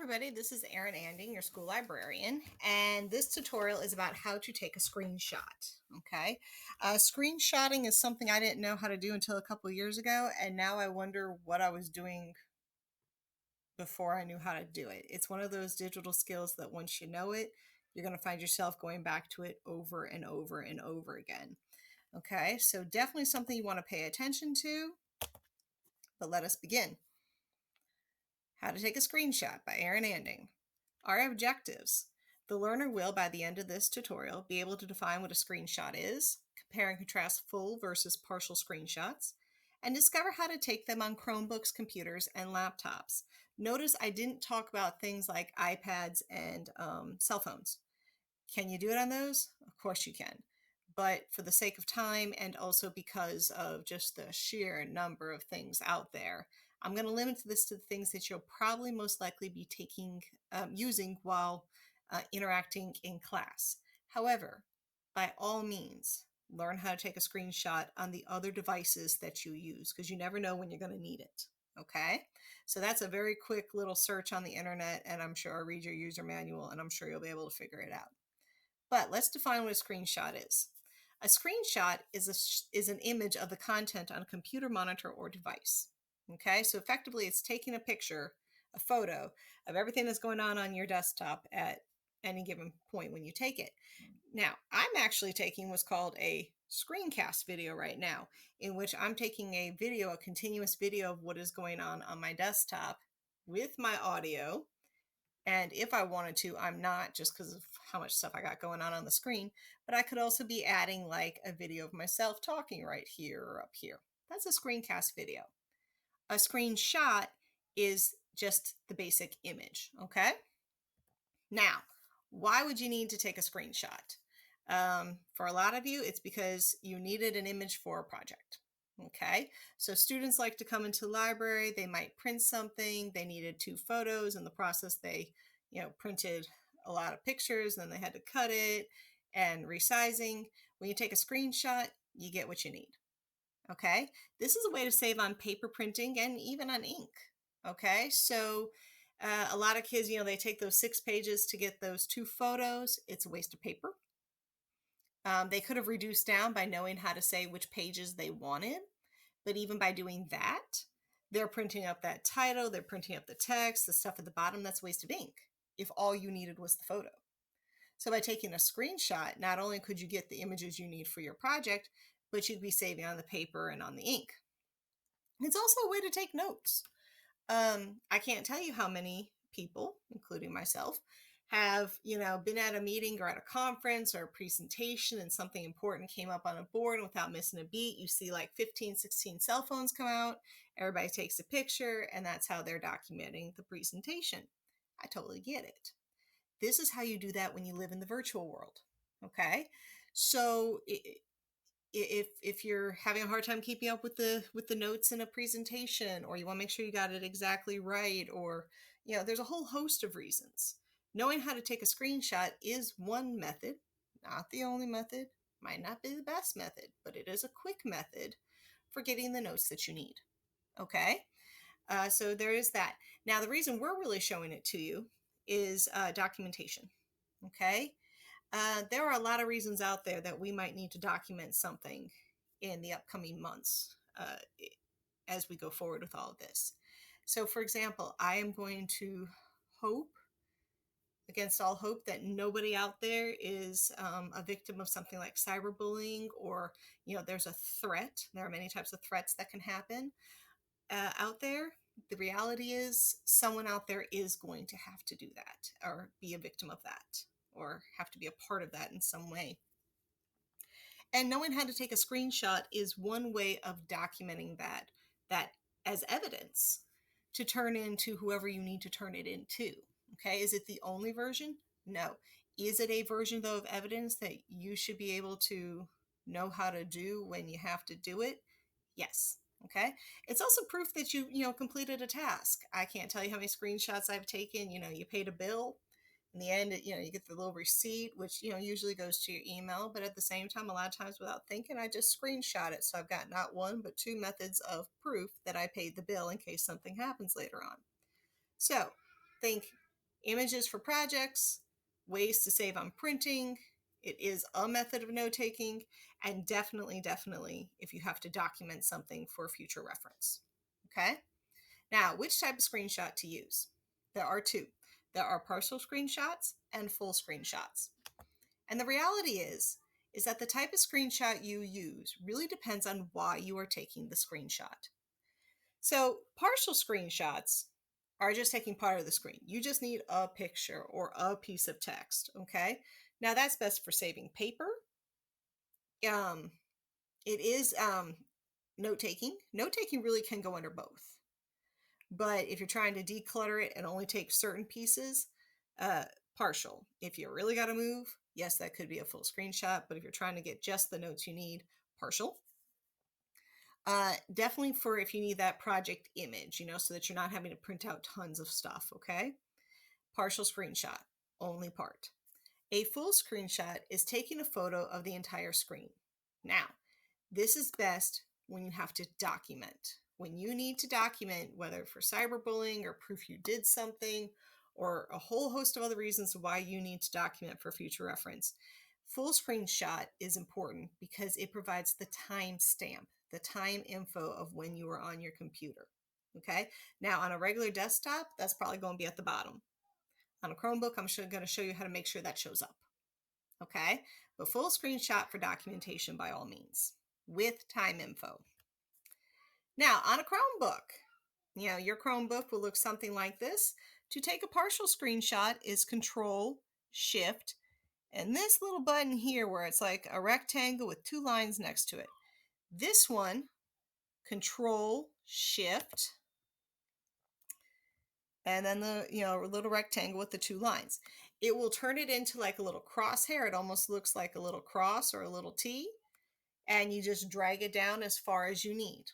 everybody, this is Erin Anding, your school librarian, and this tutorial is about how to take a screenshot, okay? Screenshotting is something I didn't know how to do until a couple of years ago, and now I wonder what I was doing before I knew how to do it. It's one of those digital skills that once you know it, you're going to find yourself going back to it over and over and over again, okay? So definitely something you want to pay attention to, but let us begin. How to Take a Screenshot by Erin Anding. Our objectives. The learner will, by the end of this tutorial, be able to define what a screenshot is, compare and contrast full versus partial screenshots, and discover how to take them on Chromebooks, computers, and laptops. Notice I didn't talk about things like iPads and cell phones. Can you do it on those? Of course you can. But for the sake of time and also because of just the sheer number of things out there, I'm going to limit this to the things that you'll probably most likely be using while interacting in class. However, by all means, learn how to take a screenshot on the other devices that you use because you never know when you're going to need it. Okay, so that's a very quick little search on the internet, and I'm sure I'll read your user manual and I'm sure you'll be able to figure it out. But let's define what a screenshot is. A screenshot is an image of the content on a computer, monitor, or device. Okay, so effectively it's taking a picture, a photo of everything that's going on your desktop at any given point when you take it. Now, I'm actually taking what's called a screencast video right now, in which I'm taking a continuous video of what is going on my desktop with my audio. And if I wanted to, I'm not, just because of how much stuff I got going on the screen, but I could also be adding like a video of myself talking right here or up here. That's a screencast video. A screenshot is just the basic image, okay? Now, why would you need to take a screenshot? For a lot of you, it's because you needed an image for a project. Okay, so students like to come into the library, they might print something, they needed 2 photos. In the process, they printed a lot of pictures, then they had to cut it and resizing. When you take a screenshot, you get what you need. Okay, this is a way to save on paper printing and even on ink. Okay, so a lot of kids, they take those 6 pages to get those 2 photos. It's a waste of paper. They could have reduced down by knowing how to say which pages they wanted. But even by doing that, they're printing up that title, they're printing up the text, the stuff at the bottom. That's a waste of ink if all you needed was the photo. So by taking a screenshot, not only could you get the images you need for your project, but you'd be saving on the paper and on the ink. It's also a way to take notes. I can't tell you how many people, including myself, have been at a meeting or at a conference or a presentation and something important came up on a board, and without missing a beat, you see like 15, 16 cell phones come out, everybody takes a picture, and that's how they're documenting the presentation. I totally get it. This is how you do that when you live in the virtual world. Okay, so if you're having a hard time keeping up with the notes in a presentation, or you want to make sure you got it exactly right, or there's a whole host of reasons. Knowing how to take a screenshot is one method, not the only method, might not be the best method, but it is a quick method for getting the notes that you need. Okay, so there is that. Now the reason we're really showing it to you is documentation. Okay, there are a lot of reasons out there that we might need to document something in the upcoming months as we go forward with all of this. So for example, I am going to hope, against all hope, that nobody out there is a victim of something like cyberbullying, or there's a threat. There are many types of threats that can happen out there. The reality is someone out there is going to have to do that or be a victim of that, or have to be a part of that in some way. And knowing how to take a screenshot is one way of documenting that as evidence to turn into whoever you need to turn it into. Okay, is it the only version? No. Is it a version, though, of evidence that you should be able to know how to do when you have to do it? Yes. Okay. It's also proof that you completed a task. I can't tell you how many screenshots I've taken. You paid a bill. In the end, you get the little receipt, which, usually goes to your email. But at the same time, a lot of times without thinking, I just screenshot it. So I've got not one, but 2 methods of proof that I paid the bill in case something happens later on. So think Images for projects, ways to save on printing. It is a method of note taking, and definitely if you have to document something for future reference. Okay? Now, which type of screenshot to use? There are two. There are partial screenshots and full screenshots. And the reality is that the type of screenshot you use really depends on why you are taking the screenshot. So, partial screenshots are just taking part of the screen. You just need a picture or a piece of text, okay? Now, that's best for saving paper. Um, it is note taking. Note taking really can go under both. But if you're trying to declutter it and only take certain pieces, uh, partial. If you really got to move, yes, that could be a full screenshot. But if you're trying to get just the notes you need, partial. Definitely for if you need that project image, so that you're not having to print out tons of stuff, okay? Partial screenshot, only part. A full screenshot is taking a photo of the entire screen. Now, this is best when you have to document. When you need to document, whether for cyberbullying or proof you did something, or a whole host of other reasons why you need to document for future reference. Full screenshot is important because it provides the timestamp, the time info of when you were on your computer. Okay. Now, on a regular desktop, that's probably going to be at the bottom. On a Chromebook, I'm going to show you how to make sure that shows up. Okay. But full screenshot for documentation by all means with time info. Now, on a Chromebook, your Chromebook will look something like this. To take a partial screenshot is Control Shift and this little button here where it's like a rectangle with two lines next to it. This one, Control Shift, and then the little rectangle with the two lines. It will turn it into like a little crosshair. It almost looks like a little cross or a little T, and you just drag it down as far as you need.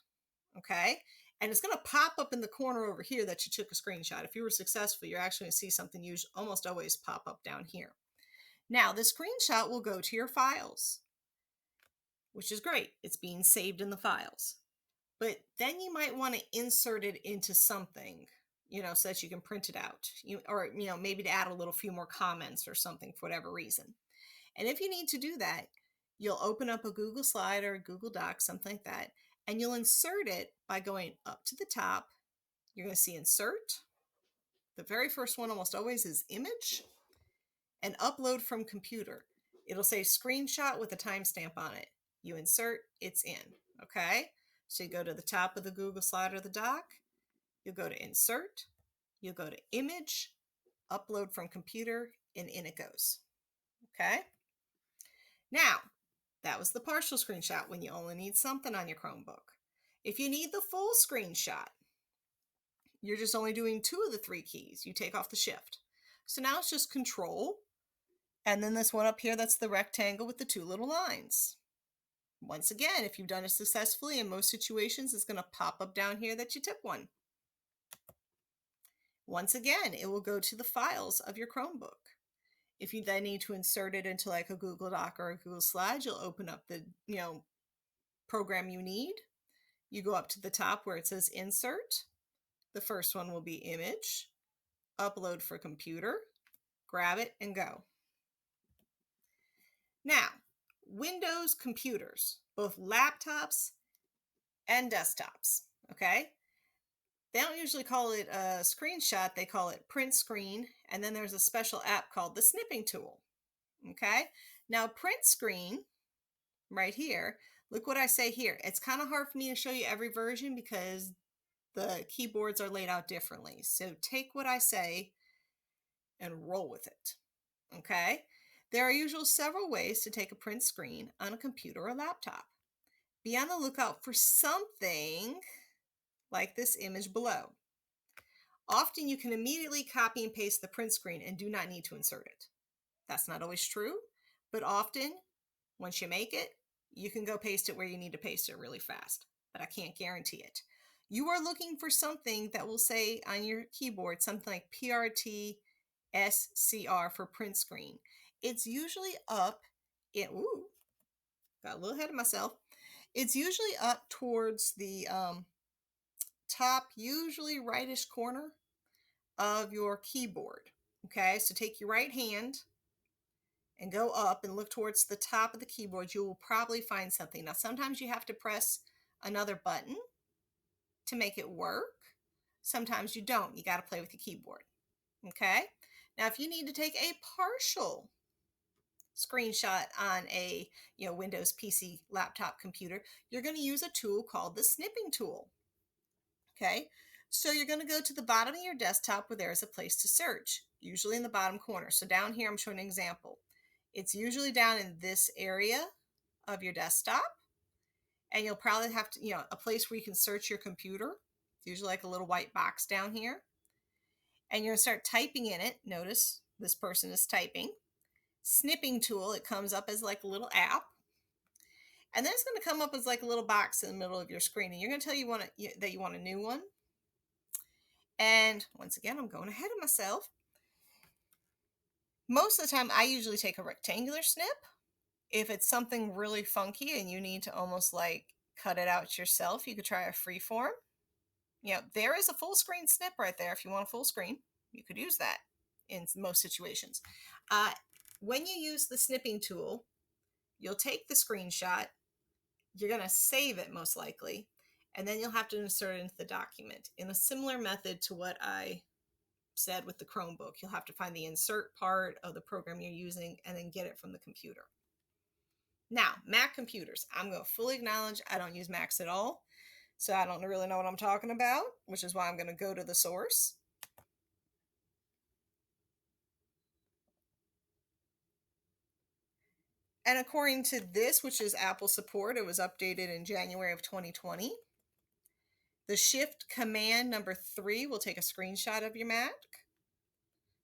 Okay, and it's going to pop up in the corner over here that you took a screenshot. If you were successful, you're actually going to see something almost always pop up down here. Now, the screenshot will go to your files, which is great. It's being saved in the files. But then you might want to insert it into something, so that you can print it out. Or maybe to add a little few more comments or something for whatever reason. And if you need to do that, you'll open up a Google Slide or a Google Doc, something like that, and you'll insert it by going up to the top. You're going to see Insert. The very first one almost always is Image, and Upload from Computer. It'll say Screenshot with a timestamp on it. You insert, it's in, okay? So you go to the top of the Google Slide or the doc, you'll go to Insert, you'll go to Image, Upload from Computer, and in it goes, okay? Now, that was the partial screenshot when you only need something on your Chromebook. If you need the full screenshot, you're just only doing 2 of the 3 keys. You take off the shift. So now it's just Control, and then this one up here, that's the rectangle with the 2 little lines. Once again, if you've done it successfully, in most situations, it's going to pop up down here that you took one. Once again, it will go to the files of your Chromebook. If you then need to insert it into like a Google Doc or a Google Slide, you'll open up the program you need. You go up to the top where it says Insert. The first one will be Image, Upload for Computer, grab it and go. Now, Windows computers, both laptops and desktops, okay? They don't usually call it a screenshot, they call it print screen, and then there's a special app called the snipping tool, okay? Now, print screen, right here, look what I say here. It's kind of hard for me to show you every version because the keyboards are laid out differently. So take what I say and roll with it, okay? There are usually several ways to take a print screen on a computer or laptop. Be on the lookout for something like this image below. Often you can immediately copy and paste the print screen and do not need to insert it. That's not always true, but often once you make it, you can go paste it where you need to paste it really fast, but I can't guarantee it. You are looking for something that will say on your keyboard something like PRT SCR for print screen. It's usually up in, got a little ahead of myself. It's usually up towards the top, usually rightish corner of your keyboard, Okay, so take your right hand and go up and look towards the top of the keyboard. You will probably find something. Now, sometimes you have to press another button to make it work. Sometimes you don't. You got to play with the keyboard. Okay. Now, if you need to take a partial screenshot on a Windows PC laptop computer, you're going to use a tool called the snipping tool. Okay. So you're going to go to the bottom of your desktop where there is a place to search, usually in the bottom corner. So down here, I'm showing an example. It's usually down in this area of your desktop. And you'll probably have to, a place where you can search your computer. It's usually like a little white box down here. And you're going to start typing in it. Notice this person is typing. Snipping tool, it comes up as like a little app. And then it's going to come up as like a little box in the middle of your screen. And you're going to tell that you want a new one. And once again, I'm going ahead of myself. Most of the time, I usually take a rectangular snip. If it's something really funky and you need to almost like cut it out yourself, you could try a freeform. There is a full screen snip right there. If you want a full screen, you could use that in most situations. When you use the snipping tool, you'll take the screenshot. You're going to save it most likely, and then you'll have to insert it into the document in a similar method to what I said with the Chromebook. You'll have to find the insert part of the program you're using and then get it from the computer. Now, Mac computers. I'm going to fully acknowledge I don't use Macs at all, so I don't really know what I'm talking about, which is why I'm going to go to the source. And according to this, which is Apple support, it was updated in January of 2020. The Shift Command number 3 will take a screenshot of your Mac.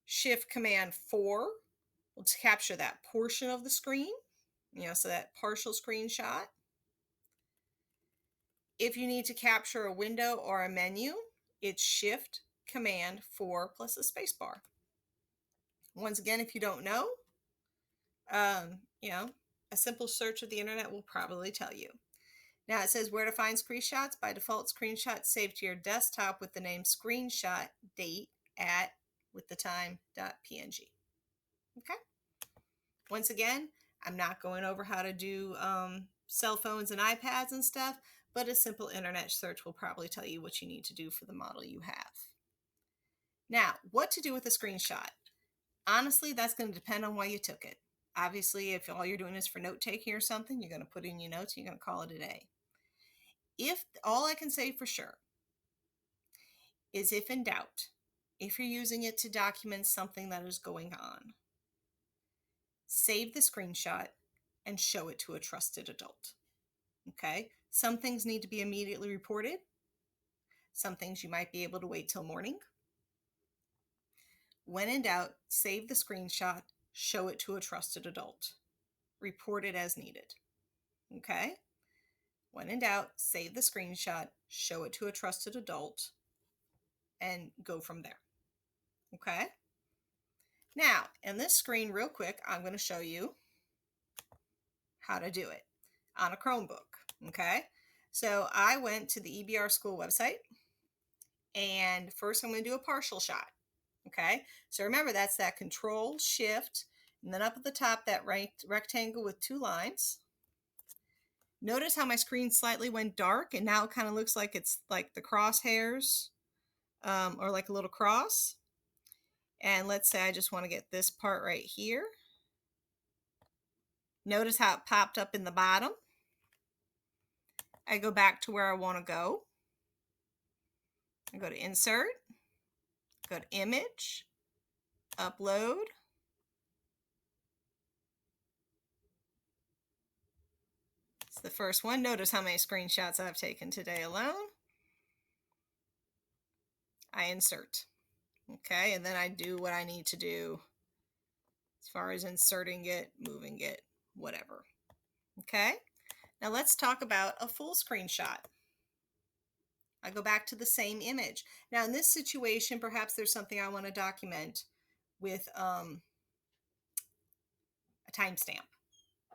Shift Command 4 will capture that portion of the screen, so that partial screenshot. If you need to capture a window or a menu, it's Shift Command 4 plus a space bar. Once again, if you don't know, a simple search of the internet will probably tell you. Now it says where to find screenshots. By default, screenshots saved to your desktop with the name screenshot date at with the time.png. Okay. Once again, I'm not going over how to do cell phones and iPads and stuff, but a simple internet search will probably tell you what you need to do for the model you have. Now, what to do with a screenshot? Honestly, that's going to depend on why you took it. Obviously, if all you're doing is for note-taking or something, you're going to put in your notes and you're going to call it a day. If all I can say for sure is if in doubt, if you're using it to document something that is going on, save the screenshot and show it to a trusted adult. Okay? Some things need to be immediately reported. Some things you might be able to wait till morning. When in doubt, save the screenshot, show it to a trusted adult. Report it as needed. Okay? When in doubt, save the screenshot, show it to a trusted adult, and go from there. Okay? Now, in this screen, real quick, I'm going to show you how to do it on a Chromebook. Okay? So I went to the EBR school website, and first I'm going to do a partial shot. Okay? So remember, that's that Control, Shift, and then up at the top, that right rectangle with 2 lines. Notice how my screen slightly went dark, and now it kind of looks like it's like the crosshairs, or like a little cross. And let's say I just want to get this part right here. Notice how it popped up in the bottom. I go back to where I want to go. I go to Insert, go to Image, Upload. It's the first one. Notice how many screenshots I've taken today alone. I insert. Okay, and then I do what I need to do as far as inserting it, moving it, whatever. Okay, now let's talk about a full screenshot. I go back to the same image. Now in this situation, perhaps there's something I want to document with a timestamp.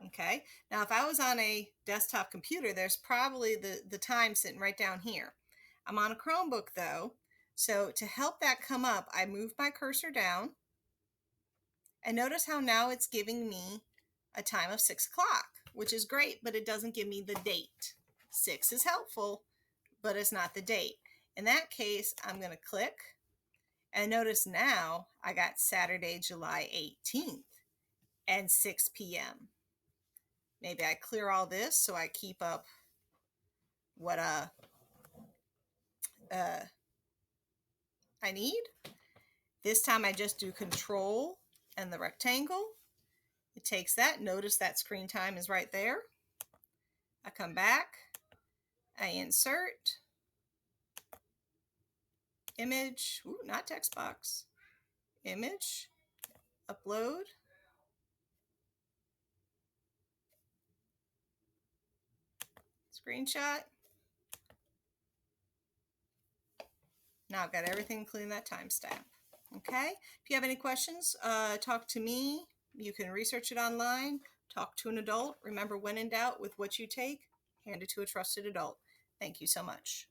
Okay, now if I was on a desktop computer, there's probably the time sitting right down here. I'm on a Chromebook though, so to help that come up, I move my cursor down And notice how now it's giving me a time of 6 o'clock, which is great, but it doesn't give me the date. 6 is helpful, but it's not the date. In that case, I'm going to click, and notice now I got Saturday, July 18th and 6 p.m. Maybe I clear all this so I keep up what I need. This time I just do Control and the rectangle. It takes that. Notice that screen time is right there. I come back, I insert, image, not text box, image, upload, screenshot. Now I've got everything including that timestamp. Okay, if you have any questions, talk to me. You can research it online, talk to an adult. Remember, when in doubt with what you take, hand it to a trusted adult. Thank you so much.